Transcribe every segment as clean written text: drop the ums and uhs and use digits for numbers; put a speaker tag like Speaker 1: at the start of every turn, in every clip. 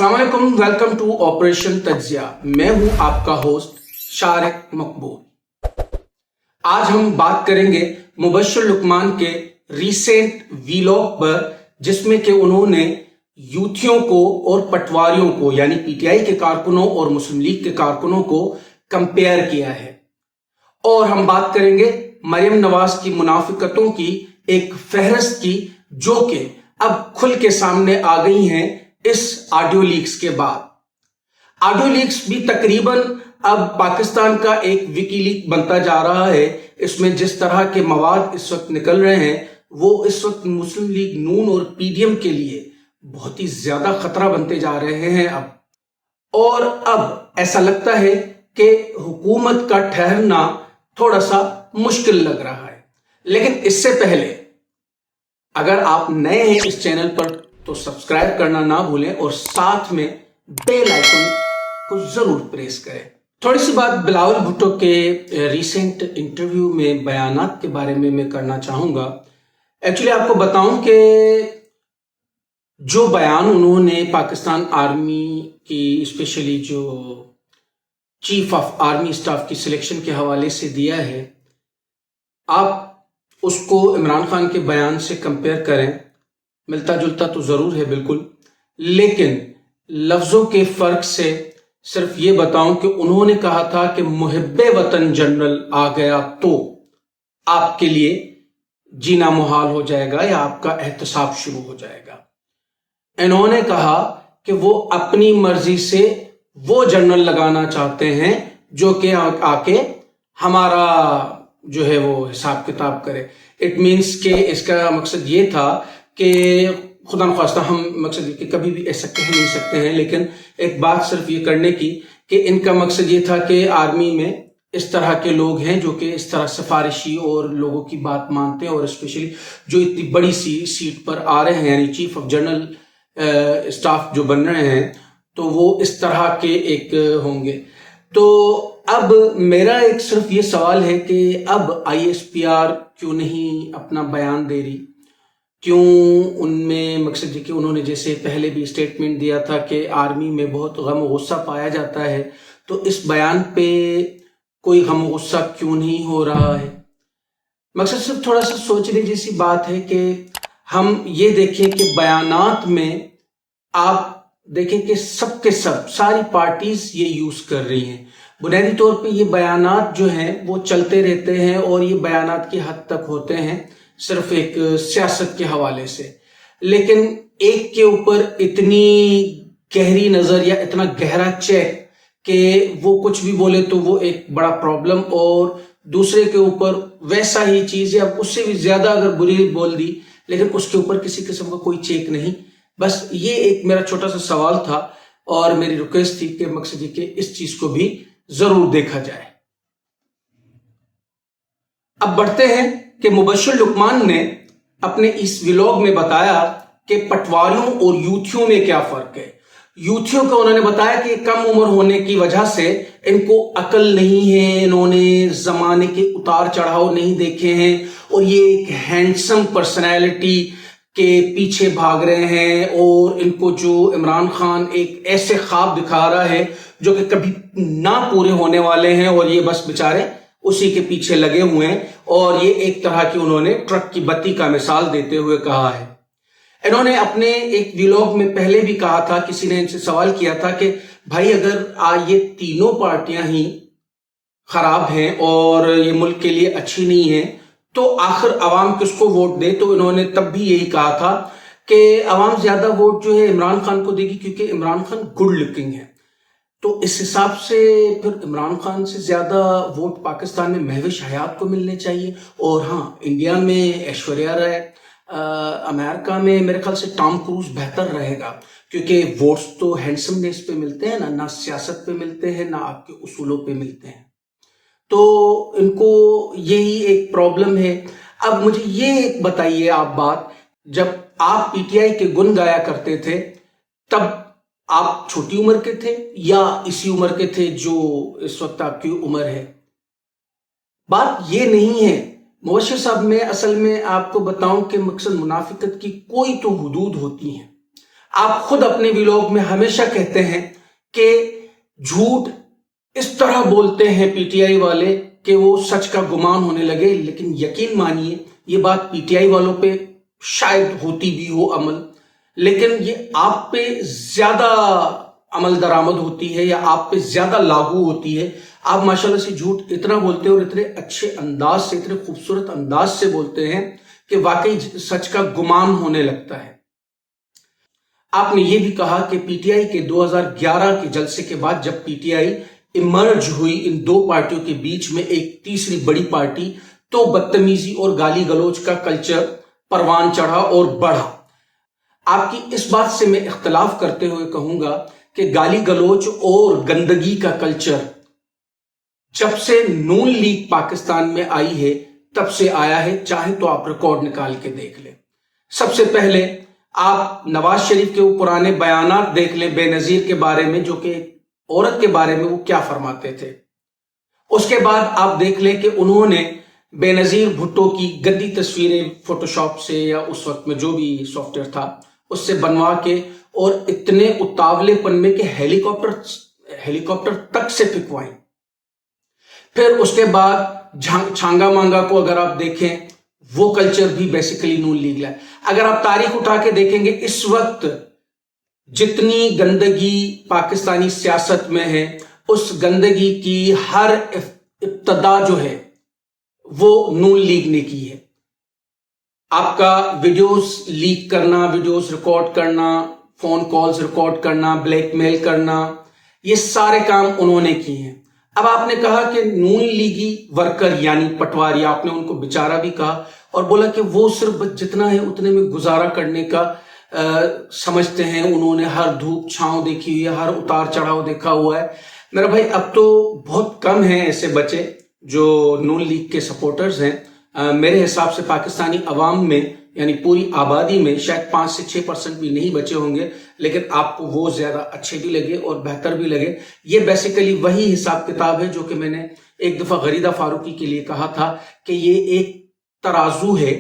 Speaker 1: अस्सलाम वालेकुम, welcome to operation तज्जिया। मैं हूं आपका होस्ट शारिक मकबूल। आज हम बात करेंगे मुबश्शिर लुकमान के रीसेंट वीलॉग पर, जिसमें कि उन्होंने यूथियों को और पटवारियों को यानी पीटीआई के कारकुनों और मुस्लिम लीग के कारकुनों को कंपेयर किया है। और हम बात करेंगे मरियम नवाज की मुनाफिकतों की एक फहरिस्त की, जो कि अब खुल के सामने आ गई हैं इस ऑडियो लीक्स के बाद। ऑडियो लीक्स भी तकरीबन अब पाकिस्तान का एक विकीलीक बनता जा रहा है। इसमें जिस तरह के मवाद इस वक्त निकल रहे हैं वो इस वक्त मुस्लिम लीग नून और पीडीएम के लिए बहुत ही ज्यादा खतरा बनते जा रहे हैं और अब ऐसा लगता है कि हुकूमत का ठहरना थोड़ा सा मुश्किल लग रहा है। लेकिन इससे पहले अगर आप नए हैं इस चैनल पर तो सब्सक्राइब करना ना भूलें और साथ में बेल आइकन को जरूर प्रेस करें। थोड़ी सी बात बिलावल भुट्टो के रीसेंट इंटरव्यू में बयानात के बारे में मैं करना चाहूंगा। एक्चुअली आपको बताऊं कि जो बयान उन्होंने पाकिस्तान आर्मी की स्पेशली जो चीफ ऑफ आर्मी स्टाफ की सिलेक्शन के हवाले से दिया है, आप उसको इमरान खान के बयान से कंपेयर करें, मिलता जुलता तो जरूर है बिल्कुल, लेकिन लफ्जों के फर्क से सिर्फ ये बताऊं कि उन्होंने कहा था कि मुहिब्बे वतन जनरल आ गया तो आपके लिए जीना मुहाल हो जाएगा या आपका एहतसाब शुरू हो जाएगा। इन्होंने कहा कि वो अपनी मर्जी से वो जनरल लगाना चाहते हैं जो कि आके हमारा जो है वो हिसाब किताब करे। इट मीन्स के इसका मकसद ये था कि खुदा न ख्वास्ता हम मकसद कि कभी भी ऐसा कह नहीं सकते हैं, लेकिन एक बात सिर्फ ये करने की कि इनका मकसद ये था कि आर्मी में इस तरह के लोग हैं जो कि इस तरह सिफारिशी और लोगों की बात मानते हैं और स्पेशली जो इतनी बड़ी सी सीट पर आ रहे हैं यानी चीफ ऑफ जनरल स्टाफ जो बन रहे हैं, तो वो इस तरह के एक होंगे। तो अब मेरा एक सिर्फ ये सवाल है कि अब आईएसपीआर क्यों नहीं अपना बयान दे रही, क्यों उनमें मकसद है कि उन्होंने जैसे पहले भी स्टेटमेंट दिया था कि आर्मी में बहुत गम गुस्सा पाया जाता है, तो इस बयान पे कोई गम गुस्सा क्यों नहीं हो रहा है। मकसद सिर्फ थोड़ा सा सोचने जैसी बात है कि हम ये देखें कि बयानात में आप देखें कि सब के सब सारी पार्टीज ये यूज कर रही हैं। बुनियादी तौर पे ये बयानात जो हैं वो चलते रहते हैं और ये बयानात की हद तक होते हैं सिर्फ एक सियासत के हवाले से, लेकिन एक के ऊपर इतनी गहरी नजर या इतना गहरा चेक कि वो कुछ भी बोले तो वो एक बड़ा प्रॉब्लम, और दूसरे के ऊपर वैसा ही चीज या उससे भी ज्यादा अगर बुरी बोल दी लेकिन उसके ऊपर किसी किस्म का कोई चेक नहीं। बस ये एक मेरा छोटा सा सवाल था और मेरी रिक्वेस्ट थी कि मकसद कि इस चीज को भी जरूर देखा जाए। अब बढ़ते हैं कि मुबश्शिर लुकमान ने अपने इस व्लॉग में बताया कि पटवारियों और यूथियों में क्या फर्क है। यूथियों का उन्होंने बताया कि कम उम्र होने की वजह से इनको अकल नहीं है, इन्होंने जमाने के उतार चढ़ाव नहीं देखे हैं और ये एक हैंडसम पर्सनैलिटी के पीछे भाग रहे हैं और इनको जो इमरान खान एक ऐसे ख्वाब दिखा रहा है जो कि कभी ना पूरे होने वाले हैं और ये बस बेचारे उसी के पीछे लगे हुए हैं। और ये एक तरह की उन्होंने ट्रक की बत्ती का मिसाल देते हुए कहा है। इन्होंने अपने एक व्लॉग में पहले भी कहा था, किसी ने इनसे सवाल किया था कि भाई अगर ये तीनों पार्टियां ही खराब हैं और ये मुल्क के लिए अच्छी नहीं है तो आखिर अवाम किसको वोट दे। तो इन्होंने तब भी यही कहा था कि अवाम ज्यादा वोट जो है इमरान खान को देगी क्योंकि इमरान खान गुड लुकिंग है। तो इस हिसाब से फिर इमरान खान से ज्यादा वोट पाकिस्तान में महविश हयात को मिलने चाहिए। और हाँ, इंडिया में ऐश्वर्या राय, अमेरिका में मेरे ख्याल से टॉम क्रूज बेहतर रहेगा क्योंकि वोट्स तो हैंडसमनेस पे मिलते हैं ना सियासत पे मिलते हैं ना आपके उसूलों पे मिलते हैं। तो इनको यही एक प्रॉब्लम है। अब मुझे ये एक बताइए आप बात, जब आप पीटीआई के गुण गाया करते थे तब आप छोटी उम्र के थे या इसी उम्र के थे जो इस वक्त आपकी उम्र है? बात ये नहीं है मुबश्शिर साहब, मैं असल में आपको बताऊं कि मकसद मुनाफिकत की कोई तो हुदूद होती है। आप खुद अपने व्लॉग में हमेशा कहते हैं कि झूठ इस तरह बोलते हैं पीटीआई वाले कि वो सच का गुमान होने लगे, लेकिन यकीन मानिए ये बात पीटीआई वालों पे शायद होती भी हो अमल, लेकिन ये आप पे ज्यादा अमल दरामद होती है या आप पे ज्यादा लागू होती है। आप माशाल्लाह से झूठ इतना बोलते हैं और इतने अच्छे अंदाज से, इतने खूबसूरत अंदाज से बोलते हैं कि वाकई सच का गुमान होने लगता है। आपने ये भी कहा कि पीटीआई के 2011 के जलसे के बाद जब पीटीआई इमर्ज हुई इन दो पार्टियों के बीच में एक तीसरी बड़ी पार्टी, तो बदतमीजी और गाली गलौज का कल्चर परवान चढ़ा और बढ़ा। आपकी इस बात से मैं इख्तलाफ करते हुए कहूंगा कि गाली गलौज और गंदगी का कल्चर जब से नून लीग पाकिस्तान में आई है तब से आया है, चाहे तो आप रिकॉर्ड निकाल के देख लें। सबसे पहले आप नवाज शरीफ के वो पुराने बयानात देख लें बेनजीर के बारे में, जो कि औरत के बारे में वो क्या फरमाते थे। उसके बाद आप देख लें कि उन्होंने बेनजीर भुट्टो की गंदी तस्वीरें फोटोशॉप से या उस वक्त में जो भी सॉफ्टवेयर था उससे बनवा के और इतने उतावलेपन में कि हेलीकॉप्टर तक से फिकवाएं। फिर उसके बाद छांगा मांगा को अगर आप देखें, वो कल्चर भी बेसिकली नून लीग लाए। अगर आप तारीख उठा के देखेंगे, इस वक्त जितनी गंदगी पाकिस्तानी सियासत में है उस गंदगी की हर इब्तदा जो है वो नून लीग ने की है। आपका वीडियोस लीक करना, वीडियोस रिकॉर्ड करना, फोन कॉल्स रिकॉर्ड करना, ब्लैकमेल करना, ये सारे काम उन्होंने किए हैं। अब आपने कहा कि नून लीगी वर्कर यानी पटवारी, आपने उनको बेचारा भी कहा और बोला कि वो सिर्फ जितना है उतने में गुजारा करने का समझते हैं, उन्होंने हर धूप छांव देखी हुई है, हर उतार चढ़ाव देखा हुआ है। मेरा भाई, अब तो बहुत कम हैं ऐसे बच्चे जो नून लीग के सपोर्टर्स हैं। मेरे हिसाब से पाकिस्तानी अवाम में यानी पूरी आबादी में शायद 5 से 6% भी नहीं बचे होंगे, लेकिन आपको वो ज्यादा अच्छे भी लगे और बेहतर भी लगे। ये बेसिकली वही हिसाब किताब है जो कि मैंने एक दफा गरीदा फारूकी के लिए कहा था कि ये एक तराजू है,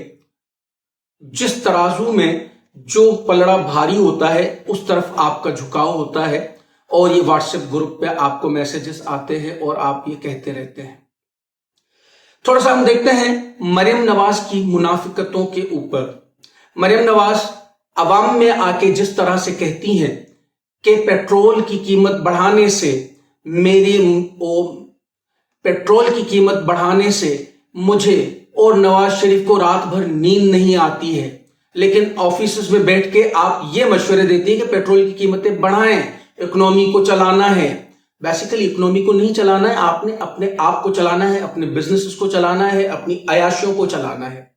Speaker 1: जिस तराजू में जो पलड़ा भारी होता है उस तरफ आपका झुकाव होता है, और ये व्हाट्सएप ग्रुप पे आपको मैसेजेस आते हैं और आप ये कहते रहते हैं। थोड़ा सा हम देखते हैं मरियम नवाज की मुनाफिकतों के ऊपर। मरियम नवाज अवाम में आके जिस तरह से कहती हैं कि पेट्रोल की कीमत बढ़ाने से मुझे और नवाज शरीफ को रात भर नींद नहीं आती है, लेकिन ऑफिस में बैठ के आप ये मशवरे देती है कि पेट्रोल की कीमतें बढ़ाएं, इकोनॉमी को चलाना है। बेसिकली इकोनॉमी को नहीं चलाना है, आपने अपने आप को चलाना है, अपने बिजनेस को चलाना है, अपनी अयाशियों को चलाना है।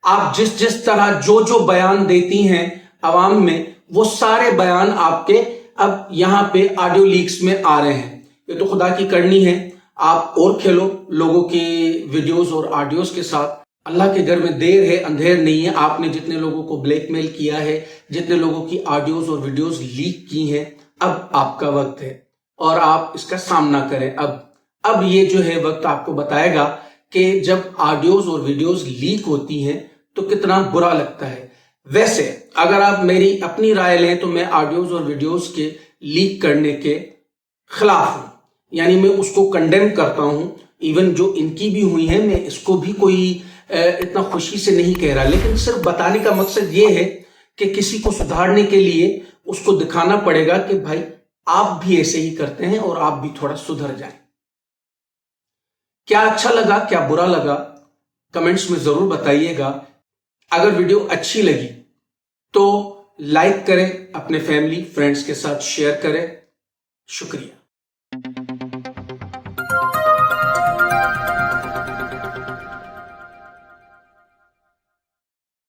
Speaker 1: आप जिस तरह जो बयान देती हैं अवाम में, वो सारे बयान आपके अब यहां पे ऑडियो लीक्स में आ रहे हैं। ये तो खुदा की करनी है। आप और खेलो लोगों के वीडियोस और ऑडियोस के साथ। अल्लाह के घर में देर है अंधेर नहीं है। आपने जितने लोगों को ब्लैकमेल किया है, जितने लोगों की ऑडियोस और वीडियोस लीक की हैं, अब आपका वक्त है और आप इसका सामना करें। अब ये जो है वक्त आपको बताएगा कि जब ऑडियोस और वीडियोस लीक होती हैं तो कितना बुरा लगता है। वैसे अगर आप मेरी अपनी राय लें तो मैं ऑडियोस और वीडियोस के लीक करने के खिलाफ हूं, यानी मैं उसको कंडेम करता हूं। इवन जो इनकी भी हुई है, मैं इसको भी कोई इतना खुशी से नहीं कह रहा, लेकिन सिर्फ बताने का मकसद ये है कि किसी को सुधारने के लिए उसको दिखाना पड़ेगा कि भाई आप भी ऐसे ही करते हैं और आप भी थोड़ा सुधर जाएं। क्या अच्छा लगा, क्या बुरा लगा, कमेंट्स में जरूर बताइएगा। अगर वीडियो अच्छी लगी तो लाइक करें, अपने फैमिली फ्रेंड्स के साथ शेयर करें। शुक्रिया।